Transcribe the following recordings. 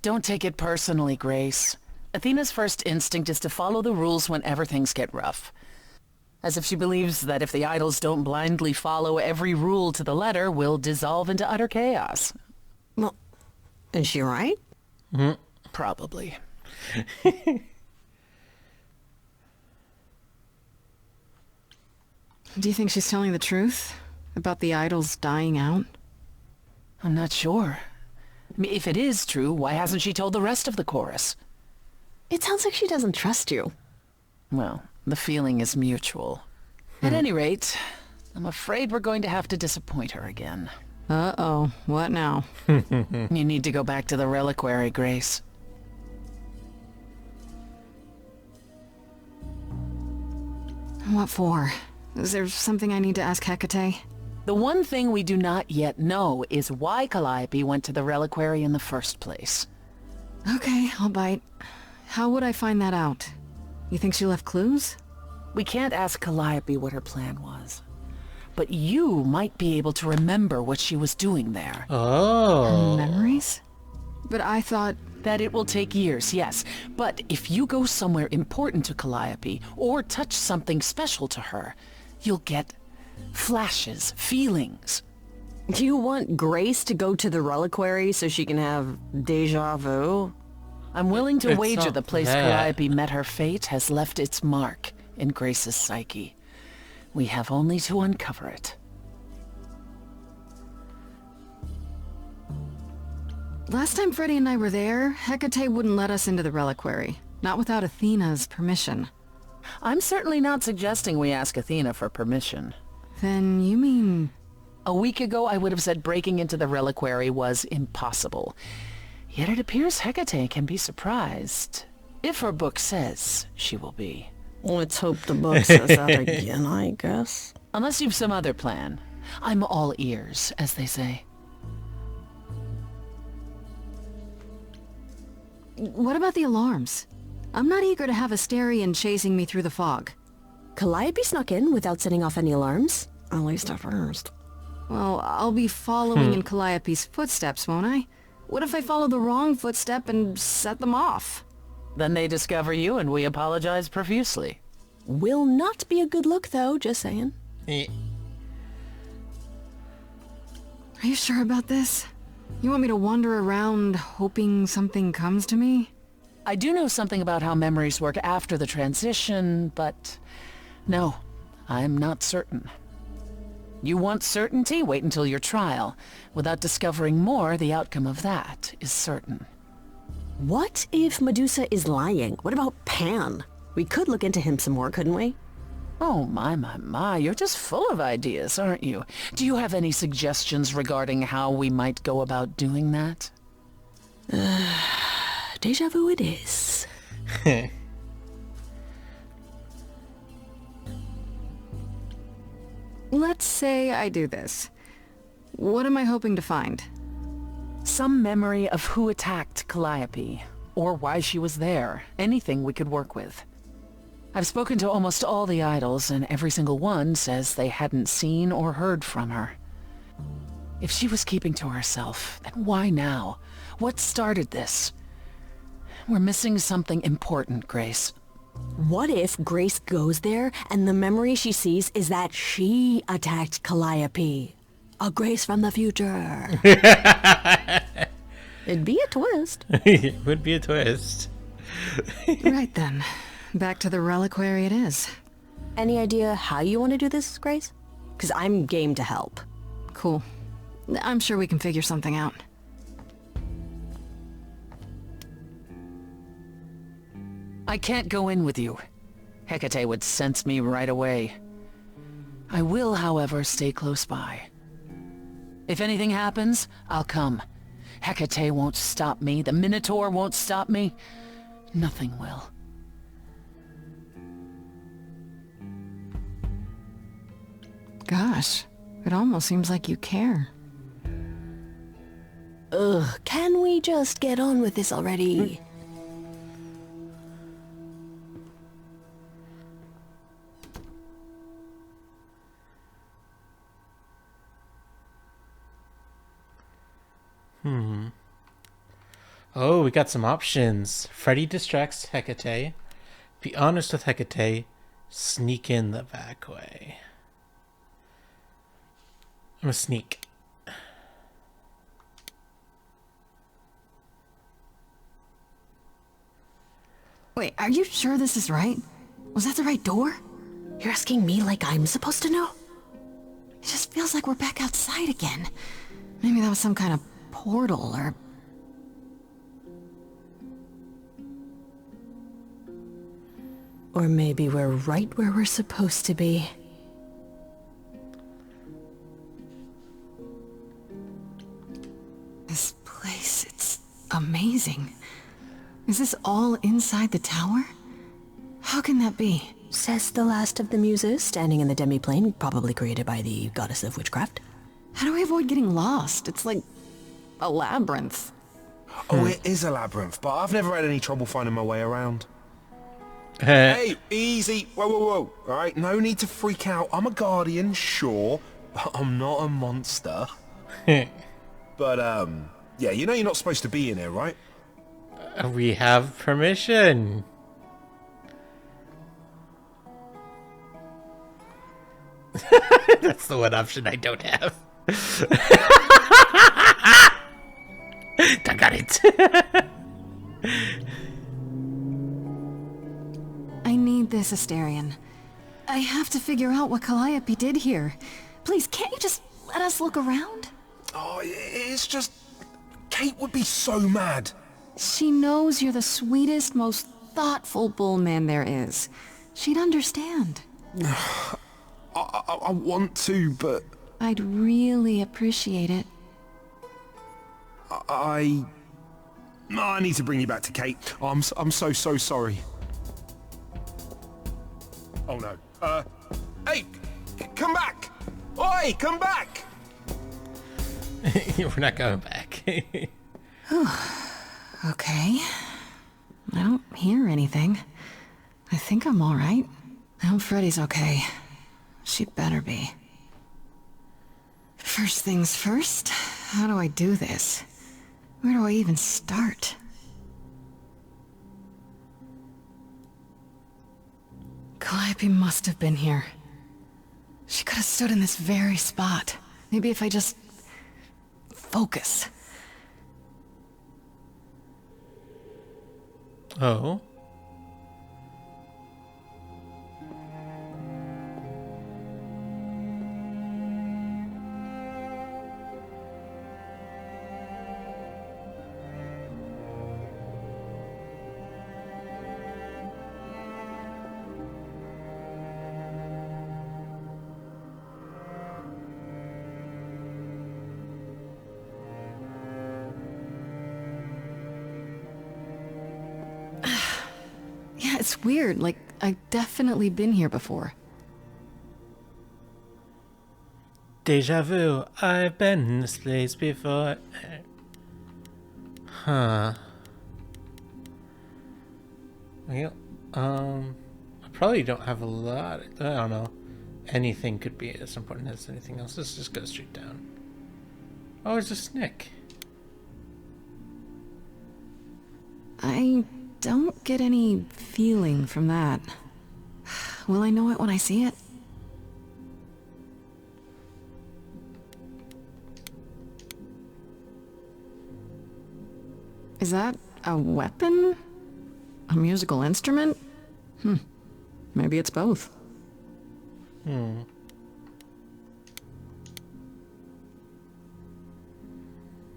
Don't take it personally, Grace. Athena's first instinct is to follow the rules whenever things get rough. As if she believes that if the idols don't blindly follow every rule to the letter, we'll dissolve into utter chaos. Well, is she right? Probably. Do you think she's telling the truth about the idols dying out? I'm not sure. I mean, if it is true, why hasn't she told the rest of the chorus? It sounds like she doesn't trust you. Well, the feeling is mutual. At any rate, I'm afraid we're going to have to disappoint her again. Uh-oh. What now? You need to go back to the Reliquary, Grace. What for? Is there something I need to ask Hecate? The one thing we do not yet know is why Calliope went to the Reliquary in the first place. Okay, I'll bite. How would I find that out? You think she left clues? We can't ask Calliope what her plan was. But you might be able to remember what she was doing there. Oh. Memories? But I thought... That it will take years, yes. But if you go somewhere important to Calliope, or touch something special to her, you'll get flashes, feelings. Do you want Grace to go to the Reliquary so she can have deja vu? I'm willing to It's wager not the place that. Calliope met her fate has left its mark in Grace's psyche. We have only to uncover it. Last time Freddy and I were there, Hecate wouldn't let us into the Reliquary. Not without Athena's permission. I'm certainly not suggesting we ask Athena for permission. Then you mean... A week ago, I would have said breaking into the Reliquary was impossible. Yet it appears Hecate can be surprised. If her book says she will be. Let's hope the book says that again, I guess. Unless you've some other plan. I'm all ears, as they say. What about the alarms? I'm not eager to have Asterion chasing me through the fog. Calliope snuck in without setting off any alarms. At least at first. Well, I'll be following in Calliope's footsteps, won't I? What if I follow the wrong footstep and set them off? Then they discover you and we apologize profusely. Will not be a good look, though, just saying. Are you sure about this? You want me to wander around hoping something comes to me? I do know something about how memories work after the transition, but no, I'm not certain. You want certainty? Wait until your trial. Without discovering more, the outcome of that is certain. What if Medusa is lying? What about Pan? We could look into him some more, couldn't we? Oh, my, you're just full of ideas, aren't you? Do you have any suggestions regarding how we might go about doing that? Deja vu it is. Let's say I do this. What am I hoping to find? Some memory of who attacked Calliope, or why she was there. Anything we could work with. I've spoken to almost all the idols, and every single one says they hadn't seen or heard from her. If she was keeping to herself, then why now? What started this? We're missing something important, Grace. What if Grace goes there and the memory she sees is that she attacked Calliope? A Grace from the future. It'd be a twist. It would be a twist. Right then. Back to the Reliquary it is. Any idea how you want to do this, Grace? Because I'm game to help. Cool. I'm sure we can figure something out. I can't go in with you. Hecate would sense me right away. I will, however, stay close by. If anything happens, I'll come. Hecate won't stop me. The Minotaur won't stop me. Nothing will. Gosh, it almost seems like you care. Ugh, can we just get on with this already? Oh, we got some options. Freddy distracts Hecate. Be honest with Hecate. Sneak in the back way. I'm gonna sneak. Wait, are you sure this is right? Was that the right door? You're asking me like I'm supposed to know? It just feels like we're back outside again. Maybe that was some kind of portal or... Or maybe we're right where we're supposed to be. This place, it's amazing. Is this all inside the tower? How can that be? Says the last of the muses standing in the demiplane, probably created by the goddess of witchcraft. How do we avoid getting lost? It's like a labyrinth. Oh, it is a labyrinth, but I've never had any trouble finding my way around. Hey. Hey, easy. Whoa, whoa, whoa. All right, no need to freak out. I'm a guardian, sure, but I'm not a monster. But, yeah, you know you're not supposed to be in here, right? We have permission. That's the one option I don't have. I got it. I need this, Asterion. I have to figure out what Calliope did here. Please, can't you just let us look around? Oh, it's just... Kate would be so mad. She knows you're the sweetest, most thoughtful bullman there is. She'd understand. I want to, but I'd really appreciate it. I need to bring you back to Kate. I'm so sorry. Oh no. Hey, come back! Oi, come back! We're not going back. Okay. I don't hear anything. I think I'm all right. I hope Freddy's okay. She'd better be. First things first, how do I do this? Where do I even start? Calliope must have been here. She could have stood in this very spot. Maybe if I just... focus. Oh. Yeah, it's weird. Like, I've definitely been here before. Deja vu. I've been in this place before. Huh. Well, I probably don't have a lot. I don't know. Anything could be as important as anything else. Let's just go straight down. Oh, it's a Snick. I don't get any feeling from that. Will I know it when I see it? Is that a weapon? A musical instrument? Maybe it's both.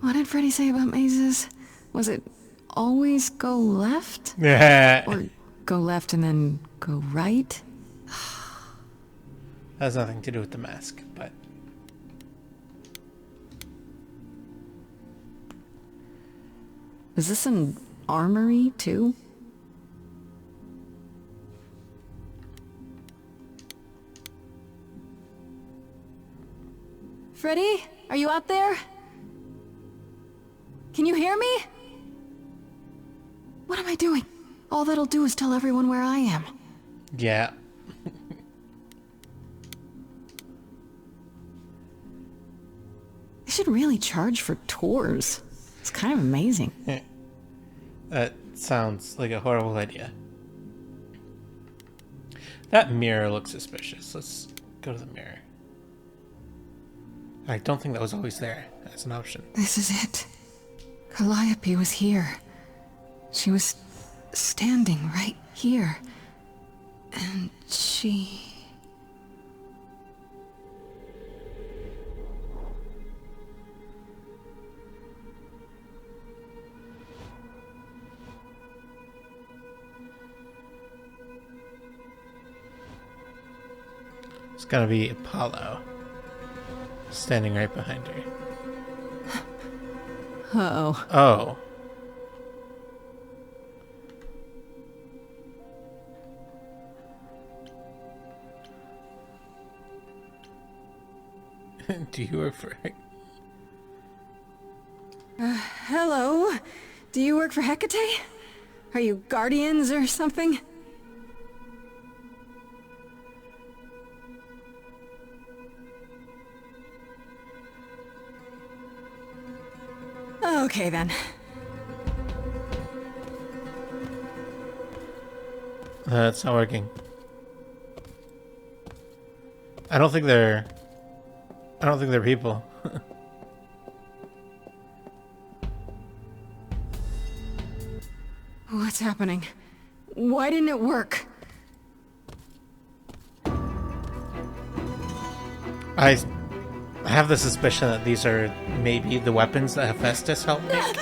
What did Freddy say about mazes? Was it always go left? Or go left and then go right? Has nothing to do with the mask, but... Is this an armory, too? Freddy? Are you out there? Can you hear me? What am I doing? All that'll do is tell everyone where I am. Yeah. They should really charge for tours. It's kind of amazing. That sounds like a horrible idea. That mirror looks suspicious. Let's go to the mirror. I don't think that was always there as an option. This is it. Calliope was here. She was standing right here. And she... It's gotta be Apollo. Standing right behind her. Uh-oh. Oh. Do you work for... Hello? Do you work for Hecate? Are you guardians or something? Okay then. It's not working. I don't think they're people. What's happening? Why didn't it work? I have the suspicion that these are maybe the weapons that Hephaestus helped make.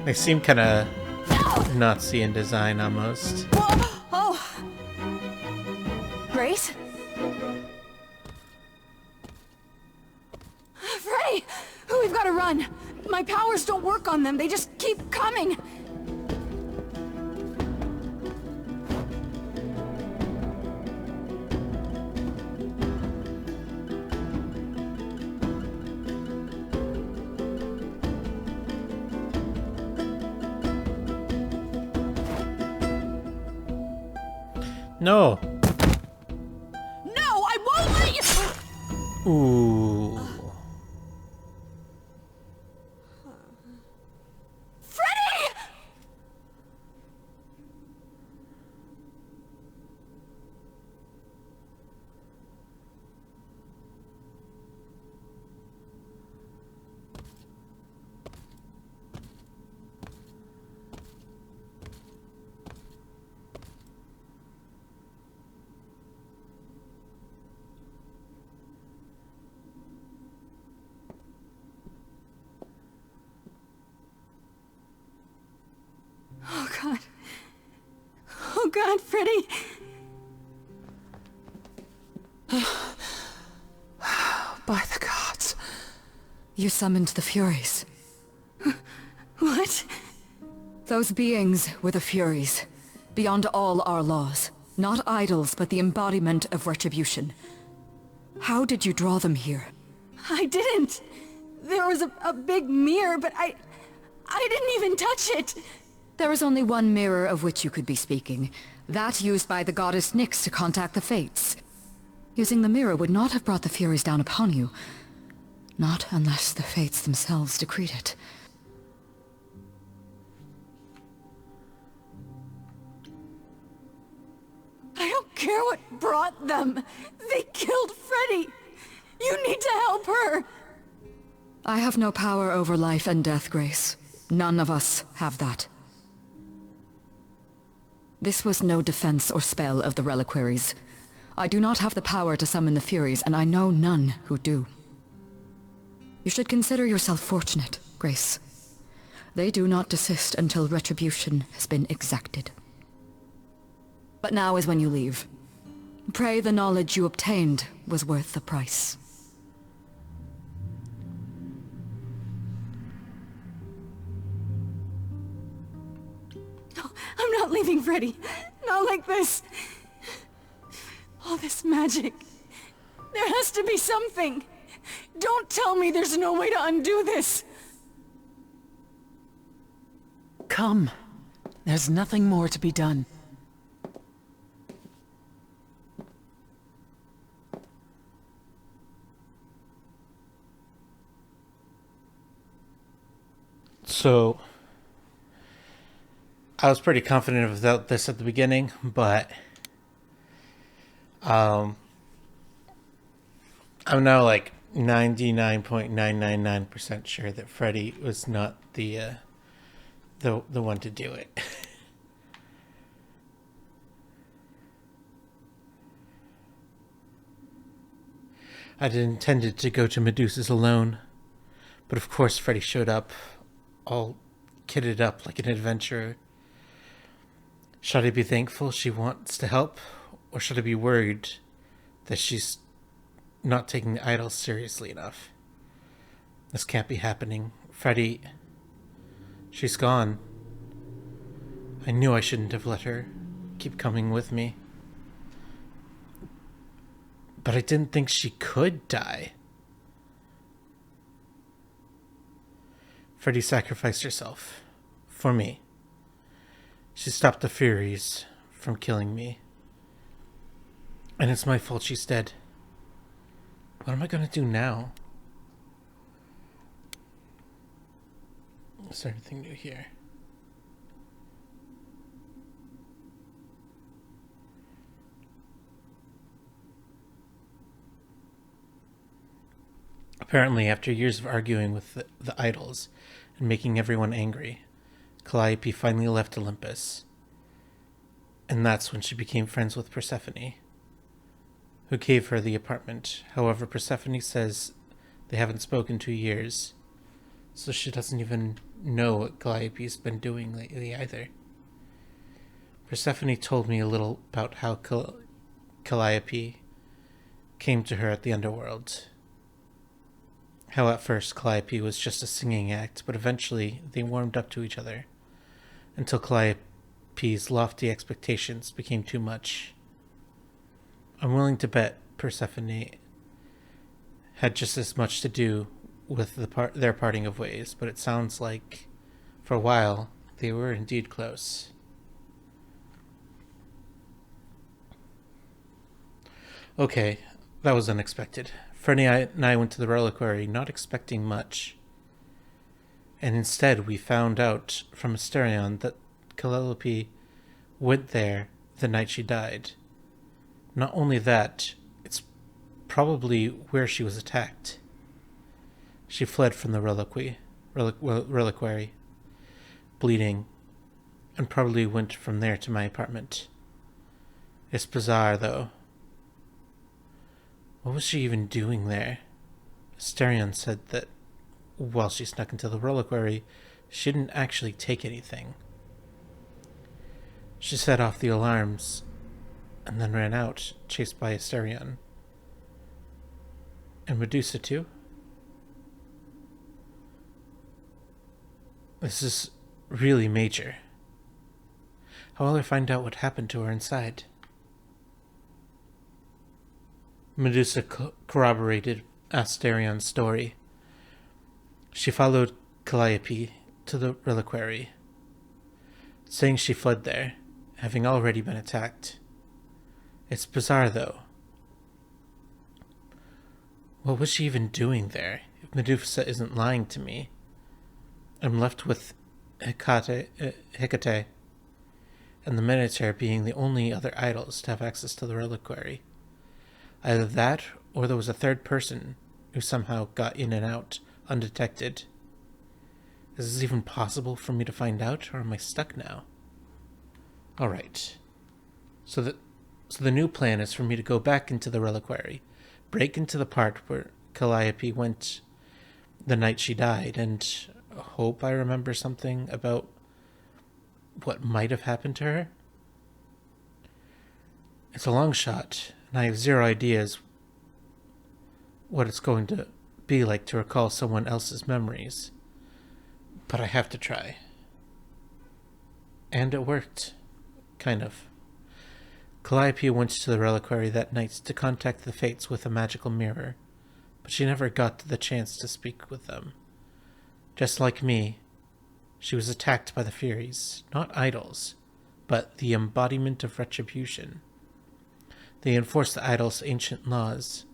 They seem kind of Nazi in design, almost. Oh! Grace? Freddy! We've got to run! My powers don't work on them, they just keep coming! No. No, I won't let you! Ooh. Freddy! Oh God. Oh God, Freddy! By the gods. You summoned the Furies. What? Those beings were the Furies, beyond all our laws. Not idols, but the embodiment of retribution. How did you draw them here? I didn't! There was a big mirror, but I didn't even touch it! There is only one mirror of which you could be speaking. That used by the goddess Nyx to contact the Fates. Using the mirror would not have brought the Furies down upon you. Not unless the Fates themselves decreed it. I don't care what brought them. They killed Freddy. You need to help her. I have no power over life and death, Grace. None of us have that. This was no defense or spell of the Reliquaries. I do not have the power to summon the Furies, and I know none who do. You should consider yourself fortunate, Grace. They do not desist until retribution has been exacted. But now is when you leave. Pray the knowledge you obtained was worth the price. I'm not leaving Freddy. Not like this. All this magic. There has to be something. Don't tell me there's no way to undo this. Come. There's nothing more to be done. So I was pretty confident about this at the beginning, but I'm now like 99.999% sure that Freddy was not the one to do it. I'd intended to go to Medusa's alone, but of course Freddy showed up, all kitted up like an adventurer. Should I be thankful she wants to help, or should I be worried that she's not taking the idols seriously enough? This can't be happening. Freddy, she's gone. I knew I shouldn't have let her keep coming with me. But I didn't think she could die. Freddy sacrificed herself. For me. She stopped the Furies from killing me. And it's my fault she's dead. What am I gonna do now? Is there anything new here? Apparently, after years of arguing with the idols and making everyone angry, Calliope finally left Olympus. And that's when she became friends with Persephone, who gave her the apartment. However, Persephone says they haven't spoken in 2 years, so she doesn't even know what Calliope's been doing lately either. Persephone told me a little about how Calliope came to her at the underworld. How at first Calliope was just a singing act, but eventually they warmed up to each other, until Calliope's lofty expectations became too much. I'm willing to bet Persephone had just as much to do with their parting of ways, but it sounds like, for a while, they were indeed close. Okay, that was unexpected. Freddy and I went to the Reliquary not expecting much. And instead we found out from Asterion that Calliope went there the night she died. Not only that, it's probably where she was attacked. She fled from the Reliquary, bleeding, and probably went from there to my apartment. It's bizarre, though. What was she even doing there? Asterion said that while she snuck into the Reliquary, she didn't actually take anything. She set off the alarms and then ran out, chased by Asterion. And Medusa too? This is really major. How will I find out what happened to her inside? Medusa corroborated Asterion's story. She followed Calliope to the Reliquary, saying she fled there, having already been attacked. It's bizarre, though. What was she even doing there? If Medusa isn't lying to me, I'm left with Hecate and the Minotaur being the only other idols to have access to the Reliquary. Either that, or there was a third person who somehow got in and out undetected. Is this even possible for me to find out, or am I stuck now? Alright. So the new plan is for me to go back into the Reliquary, break into the part where Calliope went the night she died, and hope I remember something about what might have happened to her. It's a long shot, and I have zero ideas what it's going to be like to recall someone else's memories. But I have to try. And it worked. Kind of. Calliope went to the Reliquary that night to contact the Fates with a magical mirror, but she never got the chance to speak with them. Just like me, she was attacked by the Furies, not idols, but the embodiment of retribution. They enforced the idols' ancient laws,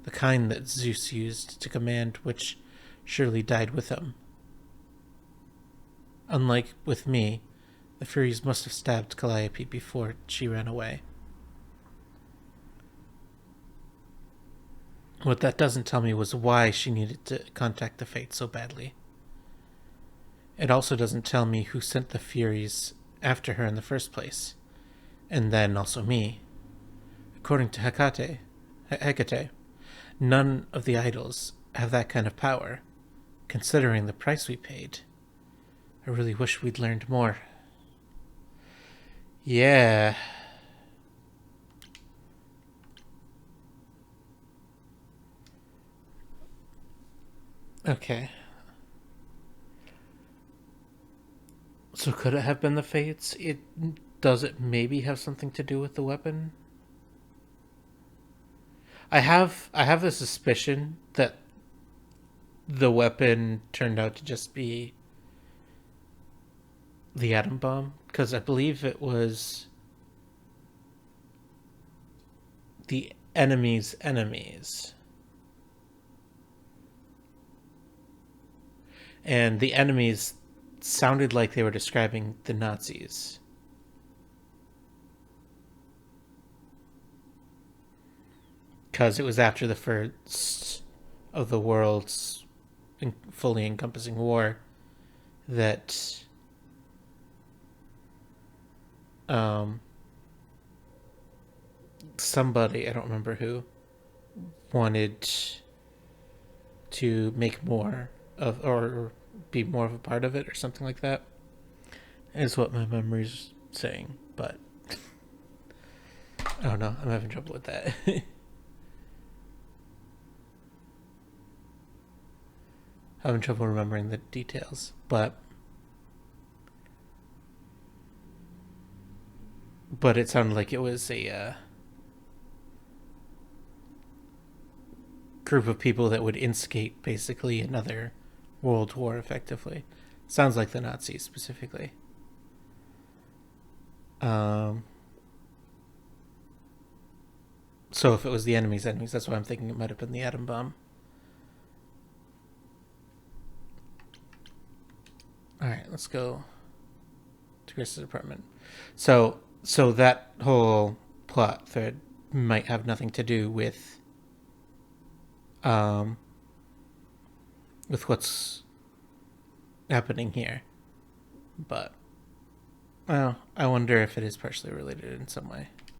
the kind that Zeus used to command, which surely died with him. Unlike with me, the Furies must have stabbed Calliope before she ran away. What that doesn't tell me was why she needed to contact the Fates so badly. It also doesn't tell me who sent the Furies after her in the first place, and then also me. According to Hecate, none of the idols have that kind of power, considering the price we paid. I really wish we'd learned more. Yeah. Okay. So could it have been the Fates? Does it maybe have something to do with the weapon? I have the suspicion that the weapon turned out to just be the atom bomb, because I believe it was the enemy's enemies. And the enemies sounded like they were describing the Nazis. Because it was after the first of the world's fully encompassing war that somebody, I don't remember who, wanted to make more of, or be more of a part of it, or something like that, is what my memory's saying. But I don't know, I'm having trouble with that. Having trouble remembering the details, but it sounded like it was a group of people that would instigate basically another world war effectively. Sounds like the Nazis specifically. So if it was the enemy's enemies, that's why I'm thinking it might have been the atom bomb. Alright, let's go to Chris's apartment. So that whole plot thread might have nothing to do with what's happening here. But, well, I wonder if it is partially related in some way.